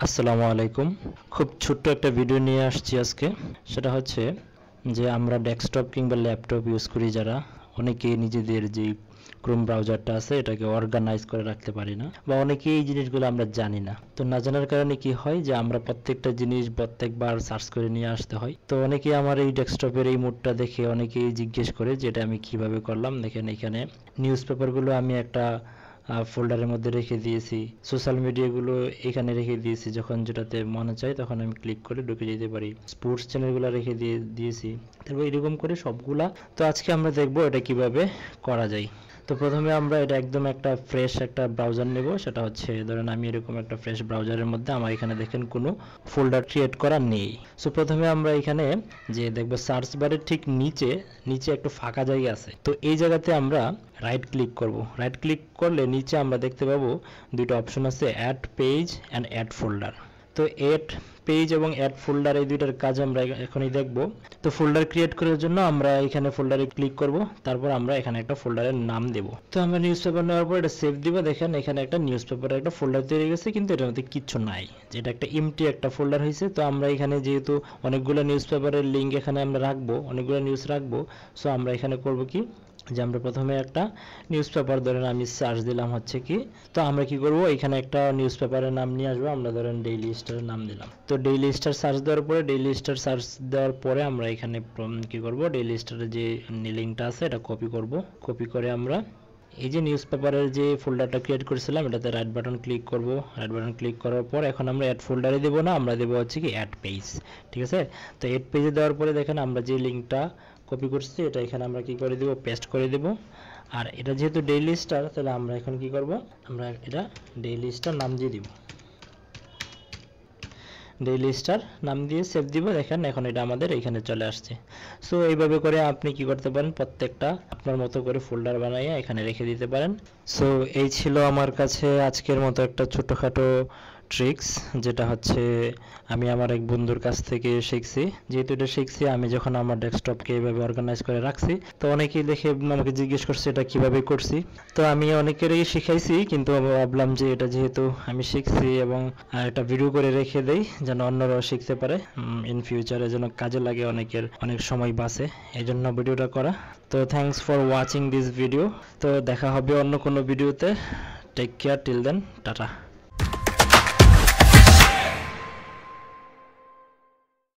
আসসালামু আলাইকুম। খুব ছোট্ট একটা ভিডিও নিয়ে আসছি আজকে। সেটা হচ্ছে যে আমরা ডেস্কটপ কিংবা ল্যাপটপ ইউজ করি যারা, অনেকেই নিজেদের যেই ক্রোম ব্রাউজারটা আছে এটাকে অর্গানাইজ করে রাখতে পারি না, বা অনেকেই এই জিনিসগুলো আমরা জানি না। তো না জানার কারণে কি হয় যে আমরা প্রত্যেকটা জিনিস প্রত্যেকবার সার্চ করে নিয়ে আসতে হয়। তো অনেকেই আমার এই ডেস্কটপের এই মোডটা দেখে অনেকেই জিজ্ঞেস করে যে এটা আমি কিভাবে করলাম। দেখেন এখানে নিউজ পেপারগুলো আমি একটা ফোল্ডারের মধ্যে রেখে দিয়েছি, সোশ্যাল মিডিয়াগুলো এখানে রেখে দিয়েছি, যখন যেটাতে মনে চায় তখন আমি ক্লিক করে ঢুকে যেতে পারি। স্পোর্টস চ্যানেলগুলো রেখে দিয়েছি। তারপর এরকম করে সবগুলা। তো আজকে আমরা দেখবো এটা কিভাবে করা যায়। তো প্রথমে আমরা এটা একদম একটা ফ্রেশ একটা ব্রাউজার নেব। সেটা হচ্ছে ধরেন আমি এরকম একটা ফ্রেশ ব্রাউজারের মধ্যে আমার এখানে দেখেন কোনো ফোল্ডার ক্রিয়েট করা নেই। সো প্রথমে আমরা এখানে যে দেখবো সার্চ বারের ঠিক নিচে একটা ফাঁকা জায়গা আছে। তো এই জায়গাতে আমরা রাইট ক্লিক করব। রাইট ক্লিক করলে নিচে আমরা দেখতে পাবো দুটো অপশন আছে, add page and add folder. তো অ্যাড পেজ এবং অ্যাড ফোল্ডার এই দুইটার কাজ আমরা এখনই দেখব। তো ফোল্ডার ক্রিয়েট করার জন্য আমরা এখানে ফোল্ডারে ক্লিক করব, তারপর আমরা এখানে একটা ফোল্ডারের নাম দেব। তো আমরা নিউজ পেপার নেওয়ার পর এটা সেভ দিব। দেখেন এখানে একটা নিউজ পেপারের একটা ফোল্ডার তৈরি গেছে, কিন্তু এটার মধ্যে কিচ্ছু নাই, যেটা একটা এমটি একটা ফোল্ডার হয়েছে। তো আমরা এখানে যেহেতু অনেকগুলো নিউজ পেপারের লিঙ্ক এখানে আমরা রাখবো, অনেকগুলো নিউজ রাখবো, সো আমরা এখানে করব কি যে আমরা প্রথমে একটা নিউজ পেপার ধরেন আমি সার্চ দিলাম হচ্ছে কি, তো আমরা কি করব এখানে একটা নিউজ পেপারের নাম নিয়ে আসবো। আমরা ধরেন ডেইলি স্টারের নাম দিলাম। তো ডেইলি স্টার সার্চ দেওয়ার পরে আমরা এখানে কি করব, ডেইলি স্টারের যে লিঙ্কটা আছে এটা কপি করে আমরা এই যে নিউজ পেপারের যে ফোল্ডারটা ক্রিয়েট করেছিলাম এটাতে রাইট বাটন ক্লিক করব। রাইট বাটন ক্লিক করার পর এখন আমরা অ্যাড ফোল্ডারে দেবো না, আমরা দেবো হচ্ছে কি অ্যাড পেজ। ঠিক আছে। তো অ্যাড পেজে দেওয়ার পরে দেখেন আমরা যে লিঙ্কটা কপি করছি এটা এখানে আমরা কি করে দেব, পেস্ট করে দেব। আর এটা যেহেতু ডেইলি স্টার, তাহলে আমরা এখন কি করব, আমরা এটা ডেইলি স্টার নাম দিয়ে দিব। ডেইলি স্টার নাম দিয়ে সেভ দিব। দেখেন এখন এটা আমাদের এখানে চলে আসছে। সো এইভাবে করে আপনি কি করতে পারেন, প্রত্যেকটা আপনার মতো করে ফোল্ডার বানাইয়া এখানে রেখে দিতে পারেন। সো এই ছিল আমার কাছে আজকের মতো একটা ছোটখাটো ট্রিক্স, যেটা হচ্ছে আমি আমার এক বন্ধুর কাছ থেকে শিখছি। যেহেতু এটা শিখছি আমি যখন আমার ডেস্কটপকে এইভাবে অর্গানাইজ করে রাখছি, তো অনেকেই দেখে আমাকে জিজ্ঞেস করছে এটা কিভাবে করছি। তো আমি অনেকেরই শিখাইছি, কিন্তু ভাবলাম যে এটা যেহেতু আমি শিখছি এবং একটা ভিডিও করে রেখে দেই যেন অন্যরাও শিখতে পারে, ইন ফিউচারে যেন কাজে লাগে, অনেকের অনেক সময় বাঁচে, এই জন্য ভিডিওটা করা। তো thanks for watching this video. তো দেখা হবে অন্য কোনো ভিডিওতে। Take care till then, tata.